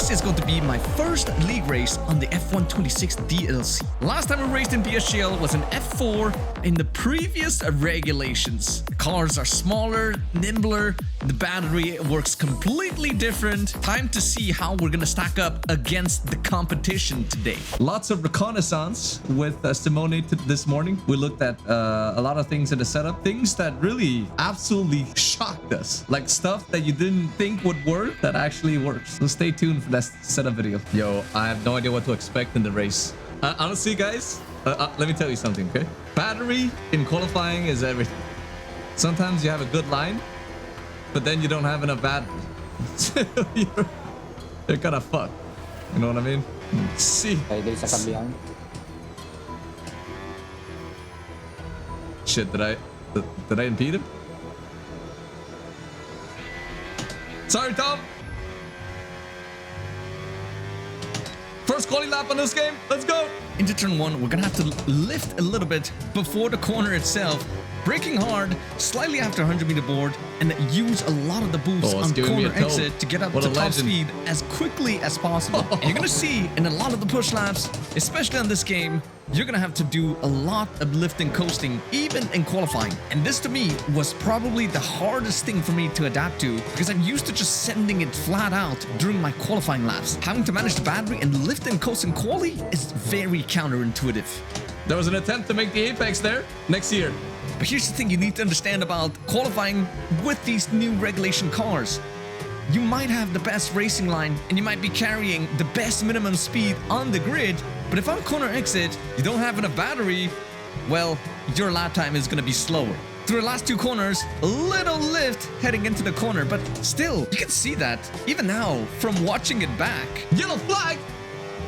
this is going to be my first league race on the F126 DLC. Last time we raced in PSGL was an F4 in the previous regulations. The cars are smaller, nimbler, the battery works completely different. Time to see how we're gonna stack up against the competition today. Lots of reconnaissance with Simone this morning. We looked at a lot of things in the setup, things that really absolutely shocked us, like stuff that you didn't think would work that actually works. So stay tuned for that setup video. Yo, I have no idea what to expect in the race. Honestly, guys, let me tell you something, okay? Battery in qualifying is everything. Sometimes you have a good line, but then you don't have enough battery. you're kind of fucked. You know what I mean? See. Shit, did I impede him? Sorry, Tom. First quality lap on this game. Let's go. Into turn one, we're gonna have to lift a little bit before the corner itself, braking hard, slightly after 100-meter board, and use a lot of the boost on corner exit to get up to top speed as quickly as possible. And you're gonna see in a lot of the push laps, especially on this game, you're gonna have to do a lot of lifting, coasting, even in qualifying. And this to me was probably the hardest thing for me to adapt to, because I'm used to just sending it flat out during my qualifying laps. Having to manage the battery and lift and coast in quali is very counterintuitive. There was an attempt to make the apex there next year. But here's the thing you need to understand about qualifying with these new regulation cars. You might have the best racing line and you might be carrying the best minimum speed on the grid, but if on corner exit you don't have enough battery, well, your lap time is going to be slower. Through the last two corners, a little lift heading into the corner, but still, you can see that even now from watching it back. Yellow flag!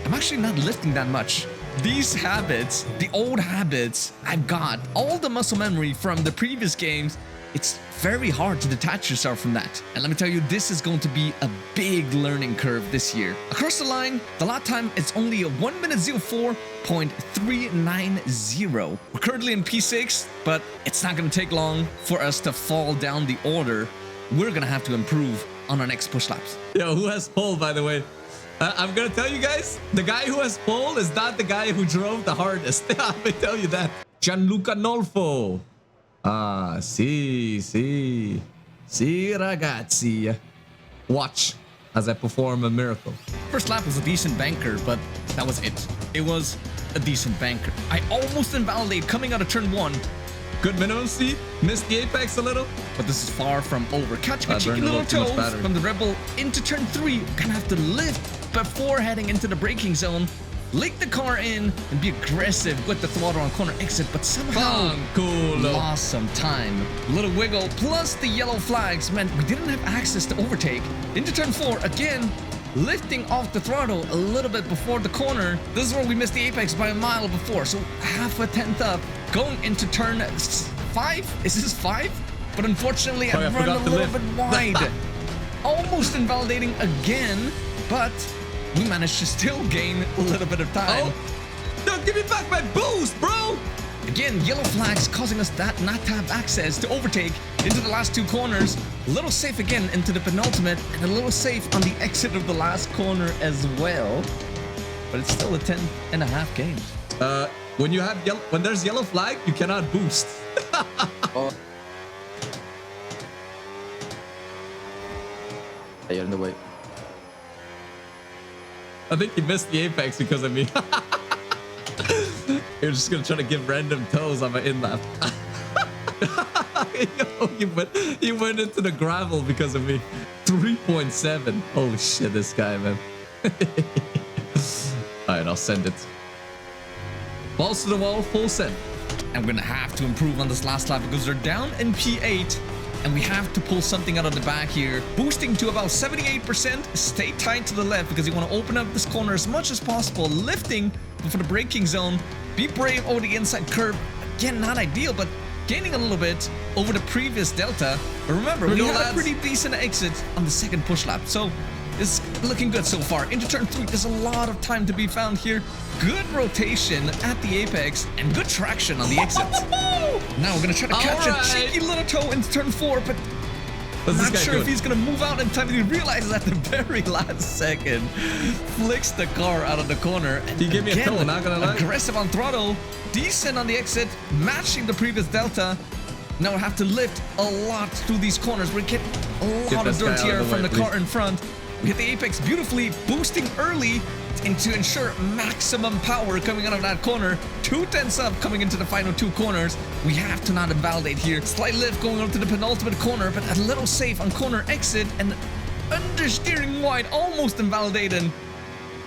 I'm actually not lifting that much. These habits, the old habits, I've got all the muscle memory from the previous games. It's very hard to detach yourself from that. And let me tell you, this is going to be a big learning curve this year. Across the line, the lap time is only a 1:04.390. We're currently in P6, but it's not going to take long for us to fall down the order. We're going to have to improve on our next push laps. Yo, who has pole, by the way? I'm gonna tell you guys, the guy who has pole is not the guy who drove the hardest. I'm gonna tell you that. Gianluca Nolfo. Si, ragazzi. Watch as I perform a miracle. First lap was a decent banker, but that was it. It was a decent banker. I almost invalidated coming out of turn one. Good minimum speed. Missed the apex a little, but this is far from over. Catching a cheeky little toe from the Rebel into turn three. Gonna have to lift before heading into the braking zone. Link the car in and be aggressive with the throttle on corner exit, but somehow lost some time. A little wiggle plus the yellow flags meant we didn't have access to overtake. Into turn four again. Lifting off the throttle a little bit before the corner. This is where we missed the apex by a mile before, so half a tenth up. Going into turn 5. Is this 5? But unfortunately, I run a little bit wide. Almost invalidating again, but we managed to still gain a little bit of time. Oh, no, give me back my boost, bro! Again, yellow flags causing us that not to have access to overtake into the last two corners. A little safe again into the penultimate, and a little safe on the exit of the last corner as well. But it's still a 10.5 gain. When there's yellow flag, you cannot boost. Oh. You're in the way. I think you missed the apex because of me. You're just gonna try to give random toes on my in lap. Yo, you went into the gravel because of me. 3.7. Holy shit, this guy, man. Alright, I'll send it. Balls to the wall, full send. I'm gonna have to improve on this last lap because they're down in P8. And we have to pull something out of the back here. Boosting to about 78%. Stay tight to the left because you want to open up this corner as much as possible. Lifting for the braking zone. Be brave over the inside curve. Again, not ideal, but gaining a little bit over the previous delta. But remember, we had a pretty decent exit on the second push lap. So it's looking good so far. Into turn 3, there's a lot of time to be found here. Good rotation at the apex and good traction on the exit. Now we're going to try to catch a cheeky little toe into turn 4, but Not sure if he's gonna move out in time, and he realizes at the very last second, flicks the car out of the corner. He gave me a toe, not gonna lie. Aggressive on throttle, decent on the exit, matching the previous Delta. Now we have to lift a lot through these corners. We get a lot of dirt here from the car in front. We hit the apex beautifully, boosting early and to ensure maximum power coming out of that corner. 2/10 up coming into the final two corners. We have to not invalidate here. Slight lift going up to the penultimate corner, but a little safe on corner exit and understeering wide, almost invalidating.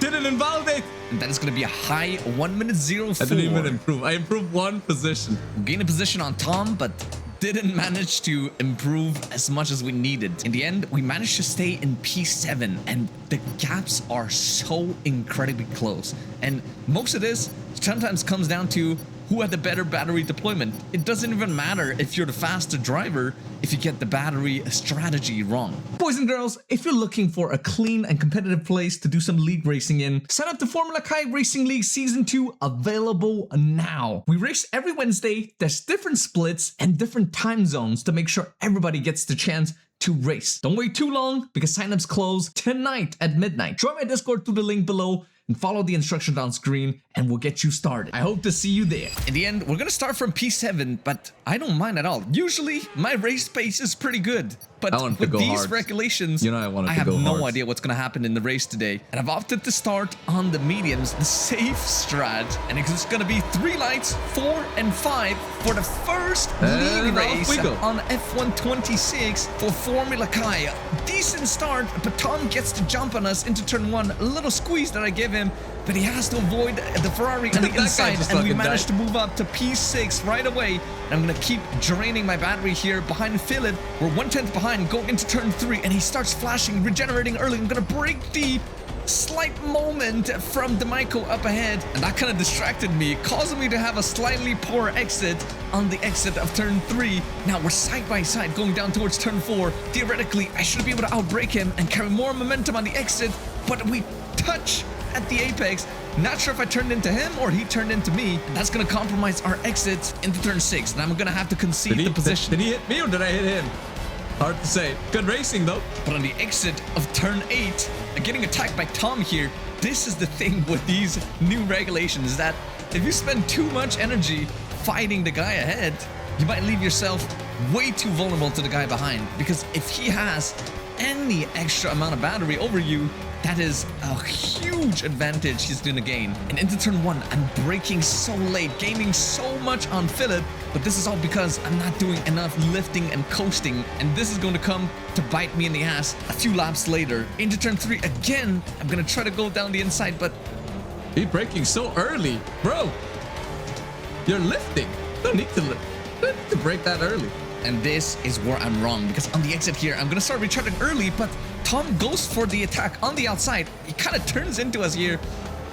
Didn't invalidate. And that is going to be a high 1:04. I didn't even improve. I improved one position. Gained a position on Tom, but didn't manage to improve as much as we needed. In the end, we managed to stay in P7, and the gaps are so incredibly close. And most of this sometimes comes down to who had the better battery deployment. It doesn't even matter if you're the faster driver if you get the battery strategy wrong. Boys and girls, if you're looking for a clean and competitive place to do some league racing in, sign up to Formula Kai Racing League Season 2, available now. We race every Wednesday. There's different splits and different time zones to make sure everybody gets the chance to race. Don't wait too long because signups close tonight at midnight. Join my Discord through the link below and follow the instructions on screen and we'll get you started. I hope to see you there. In the end, we're gonna start from P7, but I don't mind at all. Usually, my race pace is pretty good. But with these regulations, I have no idea what's going to happen in the race today. And I've opted to start on the mediums, the safe strat. And it's going to be 3 lights, 4 and 5 for the first league race on F126 for Formula Kai. Decent start, but Tom gets to jump on us into turn 1. A little squeeze that I give him, but he has to avoid the Ferrari on the inside. And we managed to move up to P6 right away. And I'm going to keep draining my battery here behind Philip. We're 1/10 behind. Going into turn 3, and he starts flashing, regenerating early. I'm gonna break deep. Slight moment from Demaiko up ahead, and that kind of distracted me, causing me to have a slightly poor exit on the exit of turn 3. Now we're side by side going down towards turn 4. Theoretically, I should be able to outbrake him and carry more momentum on the exit, but we touch at the apex. Not sure if I turned into him or he turned into me. That's gonna compromise our exit into turn 6, and I'm gonna have to concede the position. Did he hit me or did I hit him? Hard to say. Good racing though. But on the exit of turn 8, getting attacked by Tom here, this is the thing with these new regulations, that if you spend too much energy fighting the guy ahead, you might leave yourself way too vulnerable to the guy behind. Because if he has any extra amount of battery over you, that is a huge advantage he's going to gain. And into turn 1, I'm braking so late, gaining so much on Philip, but this is all because I'm not doing enough lifting and coasting, and this is going to come to bite me in the ass a few laps later. Into turn 3 again, I'm going to try to go down the inside, but he's braking so early. Bro, you're lifting. Don't need to lift. Don't need to brake that early. And this is where I'm wrong, because on the exit here, I'm going to start recharging early, but Tom goes for the attack on the outside. He kind of turns into us here,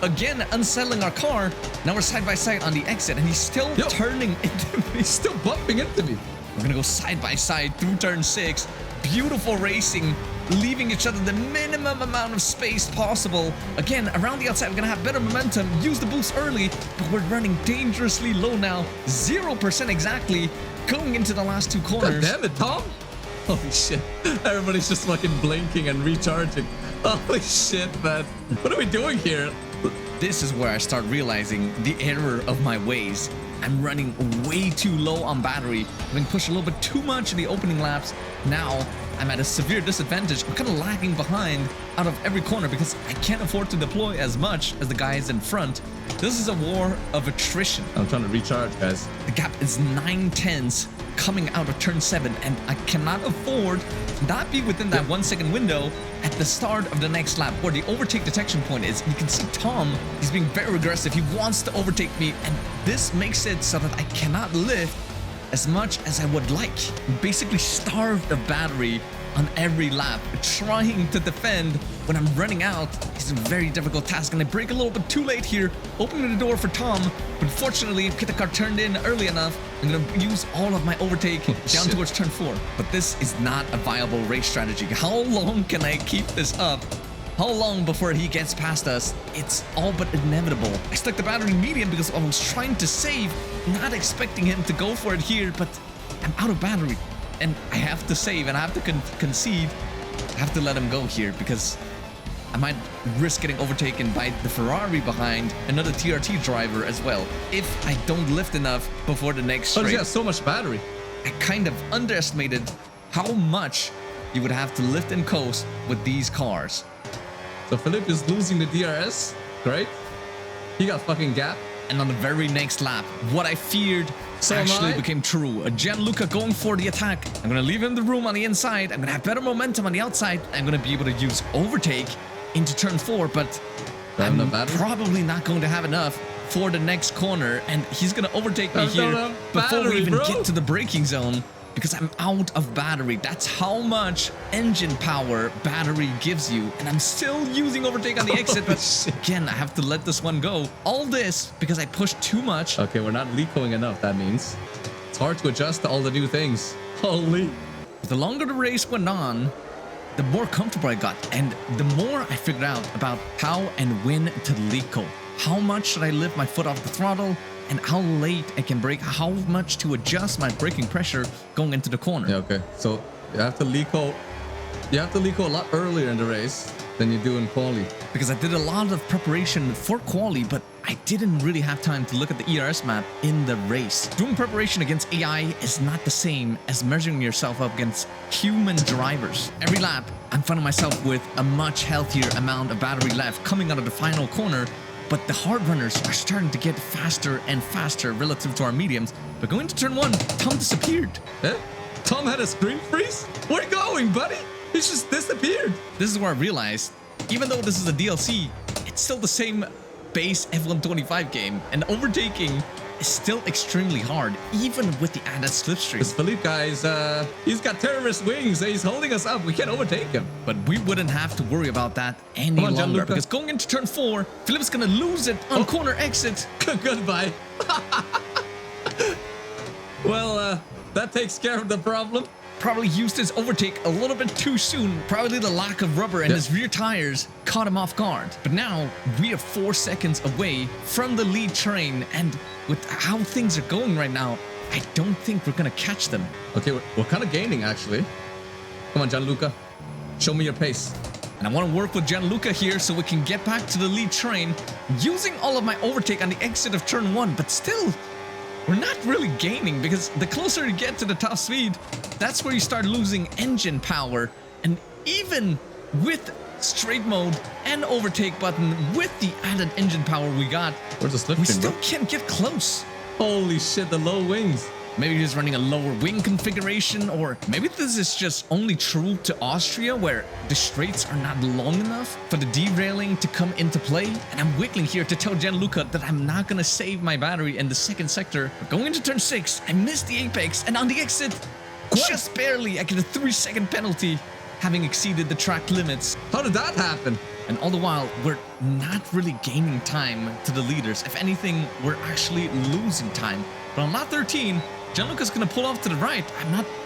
again unsettling our car. Now we're side by side on the exit, and he's still turning into me. He's still bumping into me. We're going to go side by side through turn 6. Beautiful racing, leaving each other the minimum amount of space possible. Again, around the outside, we're going to have better momentum, use the boost early, but we're running dangerously low now. 0% exactly. Going into the last 2 corners. God damn it, Tom. Holy shit. Everybody's just fucking blinking and recharging. Holy shit, man. What are we doing here? This is where I start realizing the error of my ways. I'm running way too low on battery, having pushed a little bit too much in the opening laps. Now, I'm at a severe disadvantage. I'm kind of lagging behind out of every corner because I can't afford to deploy as much as the guys in front. This is a war of attrition. I'm trying to recharge, guys. The gap is 9/10 coming out of turn 7, and I cannot afford to not be within that 1 second window at the start of the next lap where the overtake detection point is. You can see Tom, he's being very aggressive. He wants to overtake me, and this makes it so that I cannot lift as much as I would like. Basically starved of battery on every lap, trying to defend when I'm running out is a very difficult task, and I brake a little bit too late here, opening the door for Tom, but fortunately get the car turned in early enough. I'm gonna use all of my overtake down towards turn 4, but this is not a viable race strategy. How long can I keep this up? How long before he gets past us? It's all but inevitable. I stuck the battery medium because I was trying to save, not expecting him to go for it here, but I'm out of battery. and I have to save and I have to concede. I have to let him go here because I might risk getting overtaken by the Ferrari behind another TRT driver as well if I don't lift enough before the next straight. Oh, yeah, so much battery. I kind of underestimated how much you would have to lift and coast with these cars. So Philippe is losing the DRS. Great. He got fucking gap. And on the very next lap, what I feared actually became true. Gianluca going for the attack. I'm going to leave him the room on the inside. I'm going to have better momentum on the outside. I'm going to be able to use overtake into turn 4, but I'm probably not going to have enough for the next corner. And he's going to overtake me here before we even get to the braking zone. Because I'm out of battery. That's how much engine power battery gives you. And I'm still using overtake on the exit. But again, I have to let this one go. All this because I pushed too much. Okay, we're not leaking enough, that means. It's hard to adjust to all the new things. Holy. The longer the race went on, the more comfortable I got. And the more I figured out about how and when to leco. How much should I lift my foot off the throttle? And how late I can brake, how much to adjust my braking pressure going into the corner. Yeah, okay. So you have to leco a lot earlier in the race than you do in quali. Because I did a lot of preparation for quali, but I didn't really have time to look at the ERS map in the race. Doing preparation against AI is not the same as measuring yourself up against human drivers. Every lap, I'm finding myself with a much healthier amount of battery left coming out of the final corner. But the hard runners are starting to get faster and faster relative to our mediums. But going to turn 1, Tom disappeared. Eh? Tom had a screen freeze? Where you going, buddy? He just disappeared. This is where I realized, even though this is a DLC, it's still the same base F1 25 game. And overtaking is still extremely hard, even with the added slipstream. This Philippe guy is, he's got terrorist wings. He's holding us up. We can't overtake him. But we wouldn't have to worry about that any longer. Because going into turn 4, Philippe's going to lose it on corner exit. Goodbye. Well, that takes care of the problem. Probably used his overtake a little bit too soon. Probably the lack of rubber in his rear tires caught him off guard. But now we are 4 seconds away from the lead train. And with how things are going right now, I don't think we're going to catch them. Okay, we're kind of gaining, actually. Come on, Gianluca. Show me your pace. And I want to work with Gianluca here so we can get back to the lead train using all of my overtake on the exit of turn 1. But still, we're not really gaining because the closer you get to the top speed, that's where you start losing engine power. And even with straight mode and overtake button, with the added engine power we got, we still can't get close. Holy shit, the low wings. Maybe he's running a lower wing configuration, or maybe this is just only true to Austria where the straights are not long enough for the derailing to come into play. And I'm wiggling here to tell Gianluca that I'm not going to save my battery in the second sector. But going into turn 6, I missed the apex, and on the exit, just barely, I get a 3-second penalty, having exceeded the track limits. How did that happen? And all the while, we're not really gaining time to the leaders. If anything, we're actually losing time. But on lap 13, Gianluca's gonna pull off to the right.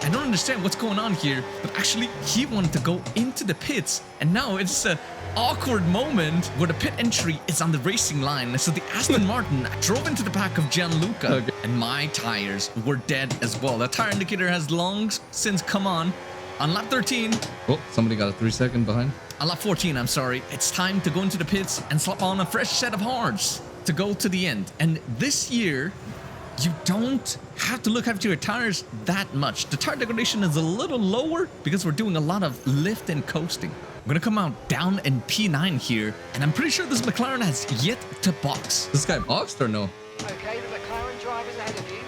I don't understand what's going on here, but actually he wanted to go into the pits, and now it's an awkward moment where the pit entry is on the racing line. So the Aston Martin drove into the back of Gianluca, and my tires were dead as well. The tire indicator has long since come on. On lap 13, oh, somebody got a 3-second behind. On lap 14, I'm sorry, it's time to go into the pits and slap on a fresh set of hards to go to the end. And this year, you don't have to look after your tires that much. The tire degradation is a little lower because we're doing a lot of lift and coasting. I'm gonna come out down in P9 here, and I'm pretty sure this McLaren has yet to box. This guy boxed or no? Okay, the McLaren driver's ahead of you.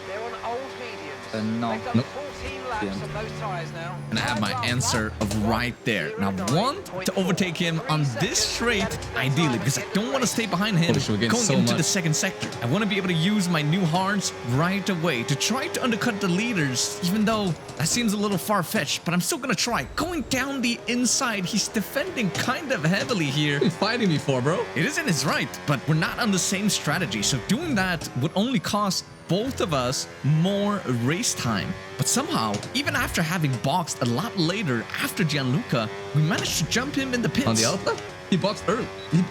They're on old mediums. No. They've done 14 laps on those tyres now. And I have my answer of right there. Now, one, to overtake him on this straight, ideally, because I don't want to stay behind him going into the second sector. I want to be able to use my new hards right away to try to undercut the leaders, even though that seems a little far-fetched, but I'm still going to try. Going down the inside, he's defending kind of heavily here. What are you fighting me for, bro? It isn't his right, but we're not on the same strategy, so doing that would only cost both of us more race time. But somehow, even after having boxed a lot later after Gianluca, we managed to jump him in the pits. On the outlet? He boxed early.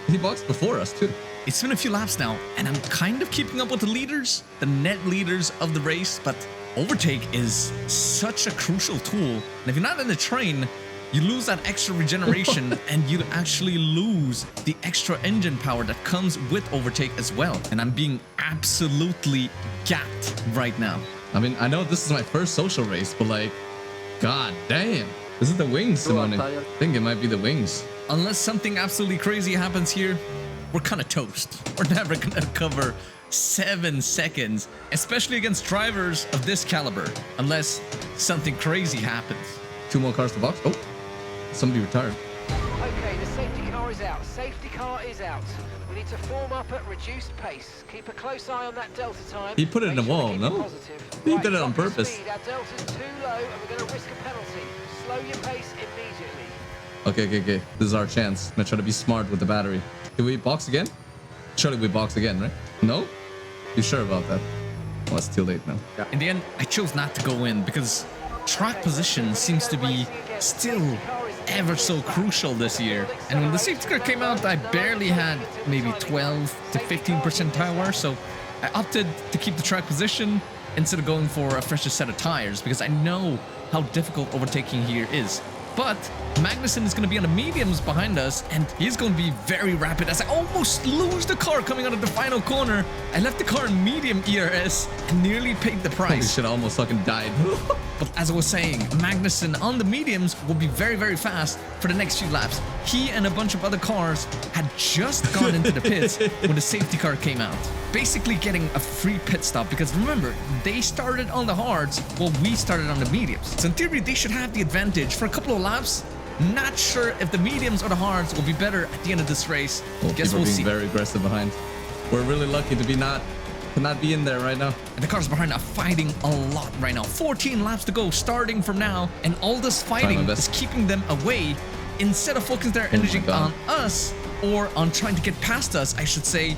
He boxed before us too. It's been a few laps now, and I'm kind of keeping up with the leaders, the net leaders of the race, but overtake is such a crucial tool. And if you're not in the train, you lose that extra regeneration and you actually lose the extra engine power that comes with overtake as well. And I'm being absolutely gapped right now. I mean, I know this is my first social race, but like, god damn. Is it the wings, Simone? I think it might be the wings. Unless something absolutely crazy happens here, we're kind of toast. We're never gonna cover 7 seconds, especially against drivers of this caliber, unless something crazy happens. 2 more cars to box. Oh, somebody retired. Okay, the safety car is out. Safety car is out. We need to form up at reduced pace. Keep a close eye on that delta time. He put it in the wall, no? He did it on purpose. Speed. Our delta's too low and we're going to risk a penalty. Slow your pace immediately. Okay. This is our chance. I'm gonna try to be smart with the battery. Can we box again? Surely we box again, right? No? You sure about that? Well, it's too late now. In the end, I chose not to go in because track position seems to be still ever so crucial this year. And when the safety car came out, I barely had maybe 12 to 15% tire wear, so I opted to keep the track position instead of going for a fresher set of tires because I know how difficult overtaking here is. But Magnussen is going to be on the mediums behind us, and he's going to be very rapid as I almost lose the car coming out of the final corner. I left the car in medium ERS and nearly paid the Holy price. shit, I almost fucking died. But as I was saying, Magnussen on the mediums will be very, very fast for the next few laps. He and a bunch of other cars had just gone into the pits when the safety car came out. Basically getting a free pit stop because remember, they started on the hards while we started on the mediums. So in theory, they should have the advantage for a couple of laps. Not sure if the mediums or the hards will be better at the end of this race. Guess we'll see. Very aggressive behind. We're really lucky to not be in there right now. And the cars behind are fighting a lot right now. 14 laps to go starting from now. And all this fighting is keeping them away instead of focusing their energy on us or on trying to get past us, I should say.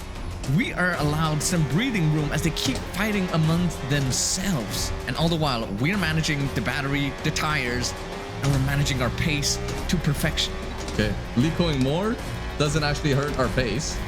We are allowed some breathing room as they keep fighting amongst themselves. And all the while, we're managing the battery, the tires, and we're managing our pace to perfection. Okay, leaking more doesn't actually hurt our pace.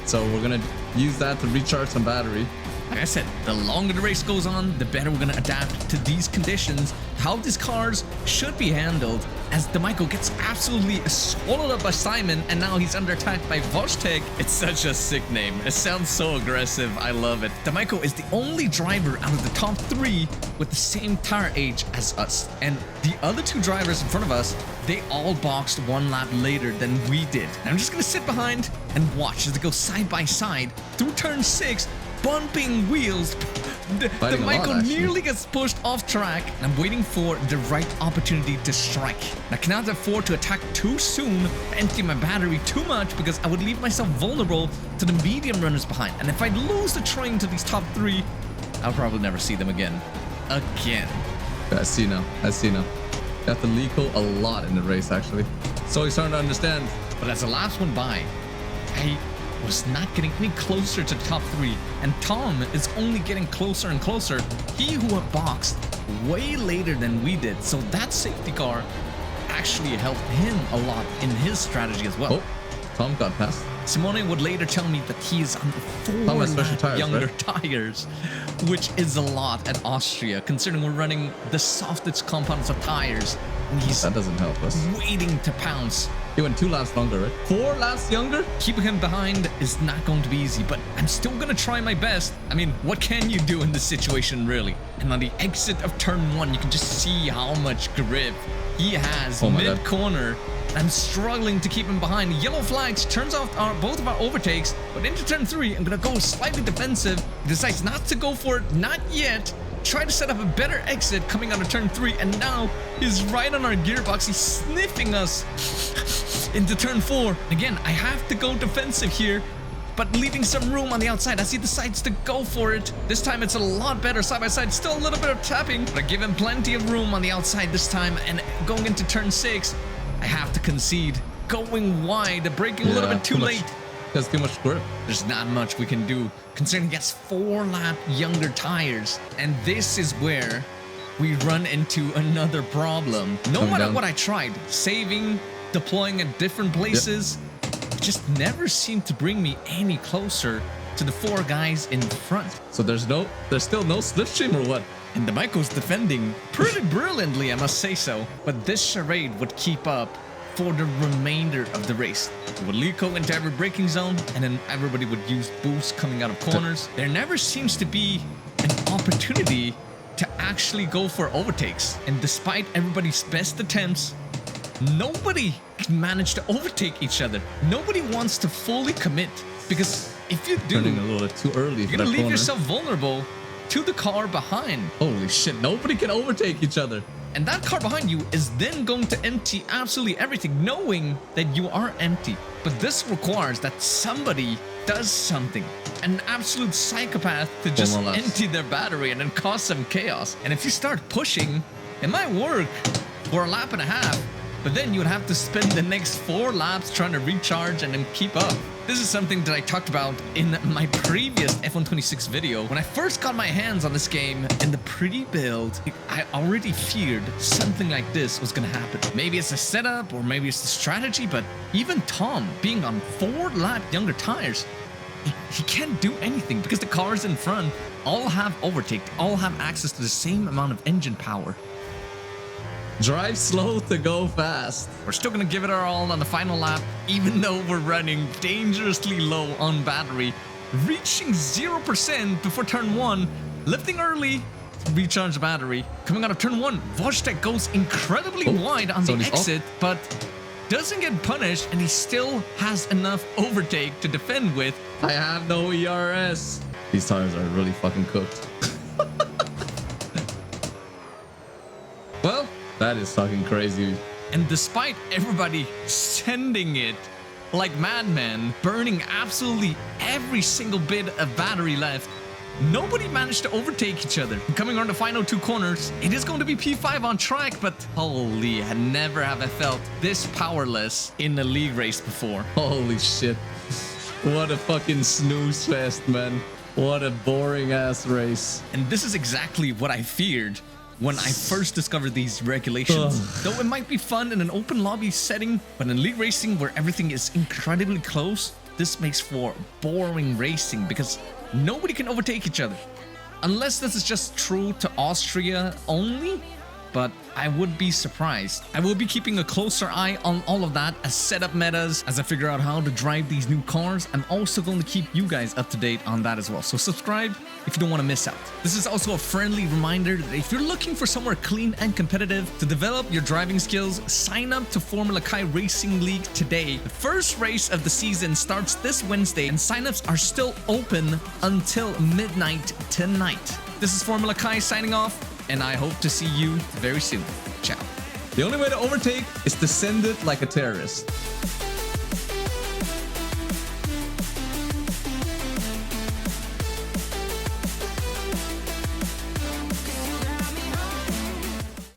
So we're gonna use that to recharge some battery. Like I said, the longer the race goes on, the better we're going to adapt to these conditions, how these cars should be handled, as D'Amico gets absolutely swallowed up by Simon, and now he's under attack by Vostek. It's such a sick name. It sounds so aggressive. I love it. D'Amico is the only driver out of the top 3 with the same tire age as us. And the other 2 drivers in front of us, they all boxed 1 lap later than we did. And I'm just going to sit behind and watch as they go side by side through turn 6, bumping wheels. D'Amico nearly gets pushed off track, and I'm waiting for the right opportunity to strike. I cannot afford to attack too soon, empty my battery too much, because I would leave myself vulnerable to the medium runners behind. And if I lose the train to these top 3, I'll probably never see them again. I see now. You have to leakel a lot in the race, actually. So he's starting to understand. But as the laps went by, I was not getting any closer to the top 3, and Tom is only getting closer and closer. He who had boxed way later than we did, so that safety car actually helped him a lot in his strategy as well. Oh, Tom got past. Simone would later tell me that he is on 4 younger tires, which is a lot at Austria, considering we're running the softest compounds of tires. And he's that doesn't help us. Waiting to pounce. He went 2 laps longer, right? 4 laps younger? Keeping him behind is not going to be easy, but I'm still going to try my best. I mean, what can you do in this situation, really? And on the exit of turn 1, you can just see how much grip he has mid-corner. I'm struggling to keep him behind. Yellow flags turns off both of our overtakes, but into turn 3, I'm going to go slightly defensive. He decides not to go for it, not yet. Try to set up a better exit coming out of turn 3, and now he's right on our gearbox. He's sniffing us into turn 4. Again, I have to go defensive here, but leaving some room on the outside as he decides to go for it. This time it's a lot better side by side. Still a little bit of tapping, but I give him plenty of room on the outside this time. And going into turn 6, I have to concede. Going wide, braking a little bit too late. That's too much grip. There's not much we can do, considering he gets 4 lap younger tires. And this is where we run into another problem. No matter what I tried, saving, deploying at different places, it just never seemed to bring me any closer to the 4 guys in front. So there's still no slipstream or what? And the Michael's defending pretty brilliantly, I must say so. But this charade would keep up for the remainder of the race. It would Lico into every braking zone, and then everybody would use boosts coming out of corners. There never seems to be an opportunity to actually go for overtakes. And despite everybody's best attempts, nobody can manage to overtake each other. Nobody wants to fully commit, because if you do, Turning a little too early. you're gonna leave yourself vulnerable to the car behind. Holy shit, nobody can overtake each other. And that car behind you is then going to empty absolutely everything, knowing that you are empty. But this requires that somebody does something. An absolute psychopath to just empty their battery and then cause some chaos. And if you start pushing, it might work for a lap and a half, but then you would have to spend the next 4 laps trying to recharge and then keep up. This is something that I talked about in my previous F126 video. When I first got my hands on this game in the pre-build, I already feared something like this was gonna happen. Maybe it's a setup or maybe it's the strategy, but even Tom, being on 4-lap younger tires, he can't do anything because the cars in front all have overtake, all have access to the same amount of engine power. Drive slow to go fast. We're still gonna give it our all on the final lap, even though we're running dangerously low on battery, reaching 0% before turn 1, lifting early to recharge the battery. Coming out of turn 1, Wojtek goes incredibly wide on the exit, but doesn't get punished, and he still has enough overtake to defend with. I have no ERS. These tires are really fucking cooked. Well, that is fucking crazy. And despite everybody sending it like madmen, burning absolutely every single bit of battery left, nobody managed to overtake each other. Coming on the final 2 corners, it is going to be P5 on track, but holy, never have I felt this powerless in a league race before. Holy shit. What a fucking snooze fest, man. What a boring ass race. And this is exactly what I feared when I first discovered these regulations. Though it might be fun in an open lobby setting, but in league racing where everything is incredibly close, this makes for boring racing because nobody can overtake each other. Unless this is just true to Austria only, but I would be surprised. I will be keeping a closer eye on all of that as setup metas, as I figure out how to drive these new cars. I'm also going to keep you guys up to date on that as well. So subscribe if you don't want to miss out. This is also a friendly reminder that if you're looking for somewhere clean and competitive to develop your driving skills, sign up to Formula Kai Racing League today. The first race of the season starts this Wednesday and signups are still open until midnight tonight. This is Formula Kai signing off, and I hope to see you very soon. Ciao. The only way to overtake is to send it like a terrorist.